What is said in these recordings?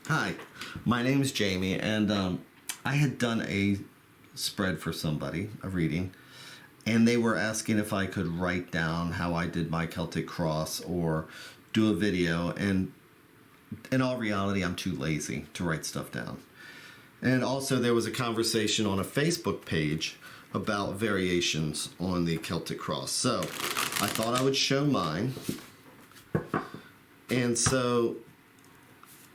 Hi, my name is Jamie, and I had done a spread for somebody, a reading, and they were asking if I could write down how I did my Celtic Cross or do a video, and in all reality, I'm too lazy to write stuff down. And also there was a conversation on a Facebook page about variations on the Celtic Cross. So I thought I would show mine. And so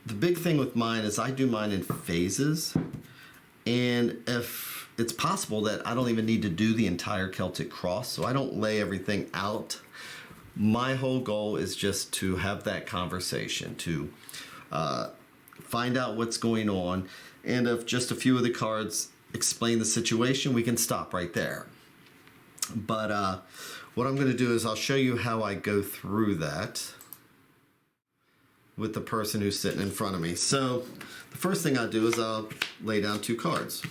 the big thing with mine is I do mine in phases, and if it's possible that I don't even need to do the entire Celtic Cross, so I don't lay everything out. My whole goal is just to have that conversation, to find out what's going on, and if just a few of the cards explain the situation, we can stop right there. But what I'm going to do is I'll show you how I go through that with the person who's sitting in front of me. So the first thing I'll do is I'll lay down two cards,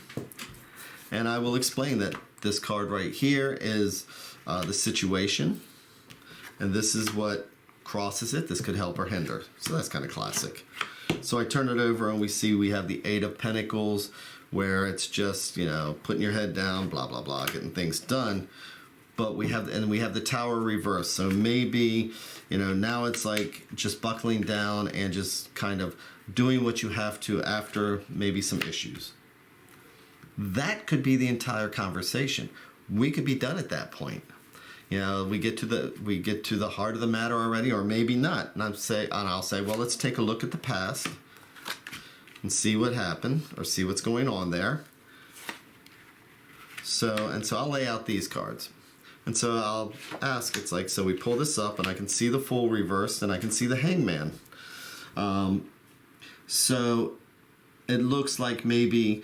and I will explain that this card right here is the situation, and this is what crosses it. This could help or hinder. So that's kind of classic. So I turn it over and we see we have the Eight of Pentacles, where it's just, you know, putting your head down, blah, blah, blah, getting things done. But we have the Tower reversed. So maybe, you know, now it's like just buckling down and just kind of doing what you have to after maybe some issues. That could be the entire conversation. We could be done at that point. You know, we get to the heart of the matter already, or maybe not. And I'll say, well, let's take a look at the past and see what happened, or see what's going on there. So I'll lay out these cards. And so I'll ask, it's like, so we pull this up and I can see the Fool reversed and I can see the Hangman. So it looks like maybe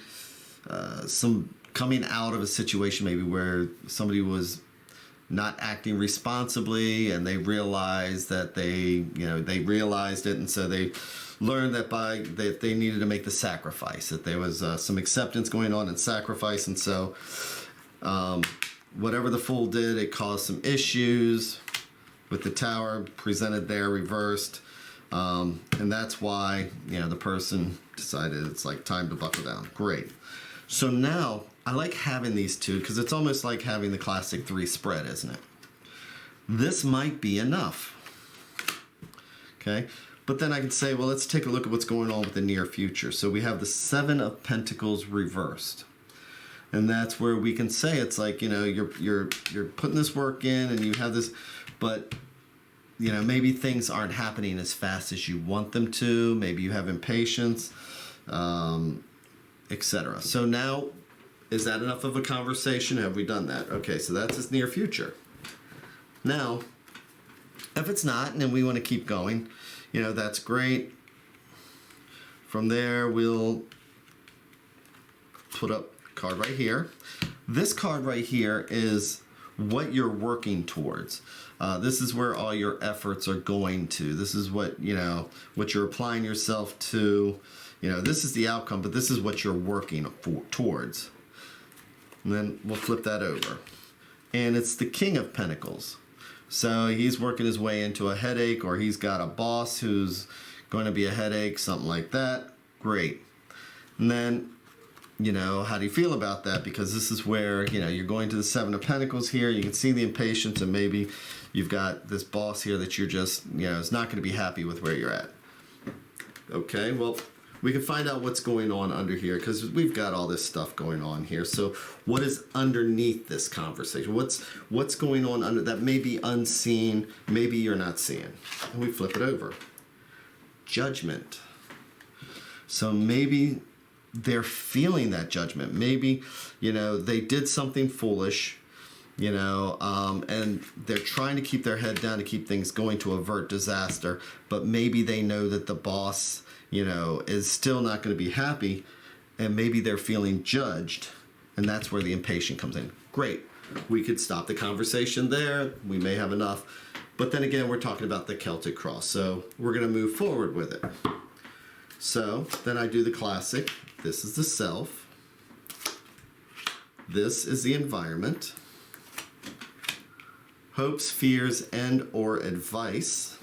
some coming out of a situation maybe where somebody was not acting responsibly, and they realized that they realized it, and so they learned that they needed to make the sacrifice, that there was some acceptance going on and sacrifice, and so whatever the Fool did, it caused some issues with the Tower presented there reversed, and that's why, you know, the person decided it's like time to buckle down. Great. So now I like having these two because it's almost like having the classic 3 spread, isn't it? This might be enough. Okay, but then I can say, well, let's take a look at what's going on with the near future. So we have the 7 of Pentacles reversed. And that's where we can say it's like, you know, you're putting this work in and you have this, but you know, maybe things aren't happening as fast as you want them to. Maybe you have impatience, etc. So now, is that enough of a conversation? Have we done that? Okay, so that's his near future. Now, if it's not, and then we want to keep going, you know, that's great. From there, we'll put up a card right here. This card right here is what you're working towards. This is where all your efforts are going to. This is what, you know, what you're applying yourself to. You know, this is the outcome, but this is what you're working towards. And then we'll flip that over. And it's the King of Pentacles. So he's working his way into a headache, or he's got a boss who's going to be a headache, something like that. Great. And then, you know, how do you feel about that? Because this is where, you know, you're going to the 7 of Pentacles here. You can see the impatience, and maybe you've got this boss here that you're just, you know, is not going to be happy with where you're at. Okay, well, we can find out what's going on under here because we've got all this stuff going on here. So what is underneath this conversation? What's going on under that may be unseen, maybe you're not seeing. And we flip it over. Judgment. So maybe they're feeling that judgment. Maybe, you know, they did something foolish, you know, and they're trying to keep their head down to keep things going to avert disaster, but maybe they know that the boss, you know, is still not going to be happy, and maybe they're feeling judged, and that's where the impatient comes in. Great. We could stop the conversation there. We may have enough. But then again, we're talking about the Celtic Cross, so we're going to move forward with it. So then I do the classic. This is the self. This is the environment. Hopes, fears, and or advice.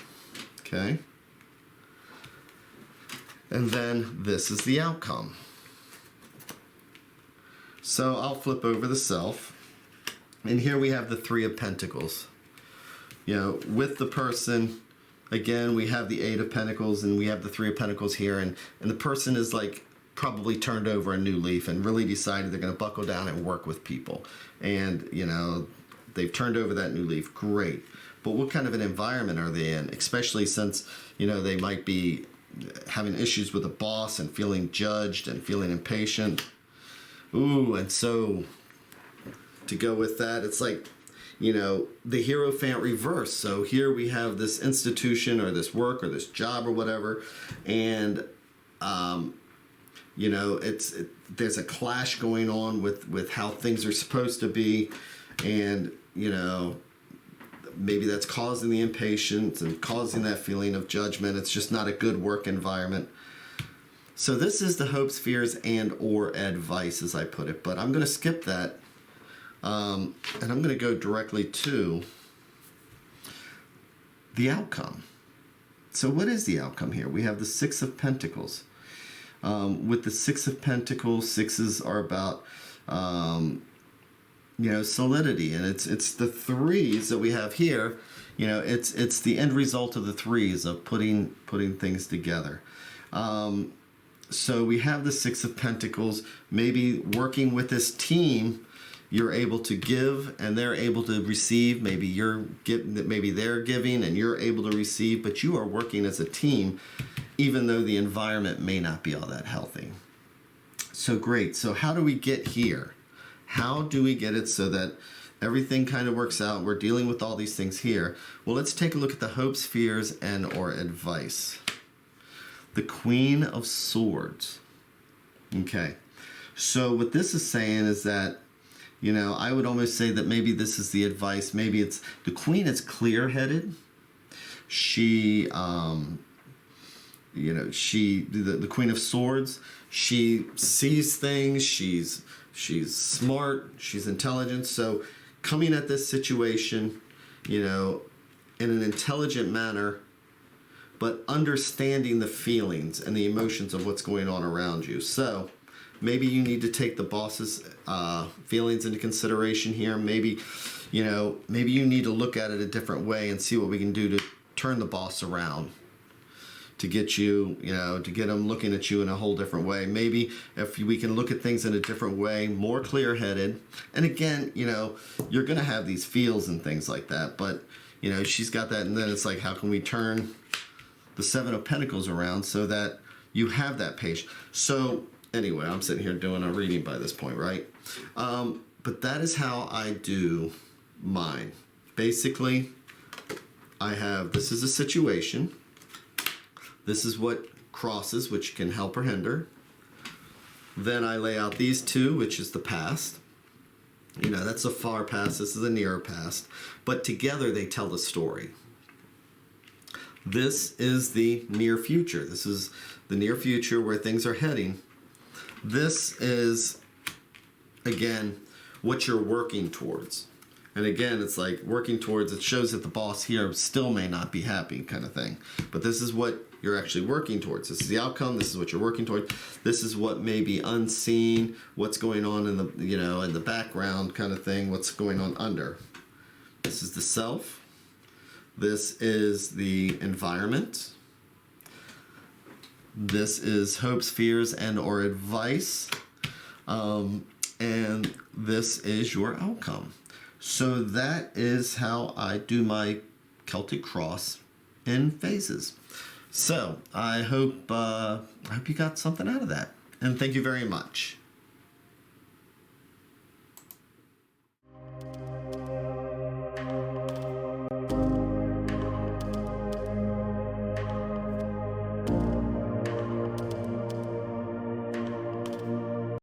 Okay. And then this is the outcome. So I'll flip over the self. And here we have the Three of Pentacles. You know, with the person, again, we have the Eight of Pentacles and we have the Three of Pentacles here. And the person is like probably turned over a new leaf and really decided they're going to buckle down and work with people. And, you know, they've turned over that new leaf. Great. But what kind of an environment are they in? Especially since, you know, they might be having issues with a boss and feeling judged and feeling impatient. Ooh, and so to go with that, it's like, you know, the Hierophant reverse. So here we have this institution or this work or this job or whatever, and you know, there's a clash going on with how things are supposed to be, and you know, maybe that's causing the impatience and causing that feeling of judgment. It's just not a good work environment. So this is the hopes, fears, and or advice, as I put it. But I'm going to skip that, and I'm going to go directly to the outcome. So what is the outcome here? We have the Six of Pentacles. With the Six of Pentacles, sixes are about you know, solidity, and it's the threes that we have here. You know, it's the end result of the threes of putting things together. So we have the Six of Pentacles. Maybe working with this team, you're able to give and they're able to receive. Maybe they're giving and you're able to receive, but you are working as a team, even though the environment may not be all that healthy. So great. So how do we get here? How do we get it so that everything kind of works out? We're dealing with all these things here. Well, let's take a look at the hopes, fears, and or advice. The Queen of Swords. Okay. So what this is saying is that, you know, I would almost say that maybe this is the advice. Maybe it's the Queen is clear-headed. She, you know, the Queen of Swords, she sees things. She's smart. She's intelligent. So coming at this situation, you know, in an intelligent manner, but understanding the feelings and the emotions of what's going on around you. So maybe you need to take the boss's feelings into consideration here. Maybe, you know, maybe you need to look at it a different way and see what we can do to turn the boss around, to get you, you know, to get them looking at you in a whole different way. Maybe if we can look at things in a different way, more clear-headed. And again, you know, you're going to have these feels and things like that, but, you know, she's got that. And then it's like, how can we turn the Seven of Pentacles around so that you have that patience? So anyway, I'm sitting here doing a reading by this point, right? But that is how I do mine. Basically, I have, this is a situation. This is what crosses, which can help or hinder. Then I lay out these two, which is the past. You know, that's a far past. This is a nearer past. But together they tell the story. This is the near future. This is the near future where things are heading. This is, again, what you're working towards. And again, it's like working towards, it shows that the boss here still may not be happy kind of thing. But this is what you're actually working towards. This is the outcome. This is what you're working towards. This is what may be unseen, what's going on in the, you know, in the background kind of thing, what's going on under. This is the self. This is the environment. This is hopes, fears, and or advice. And this is your outcome. So that is how I do my Celtic Cross in phases. So I hope you got something out of that. And thank you very much.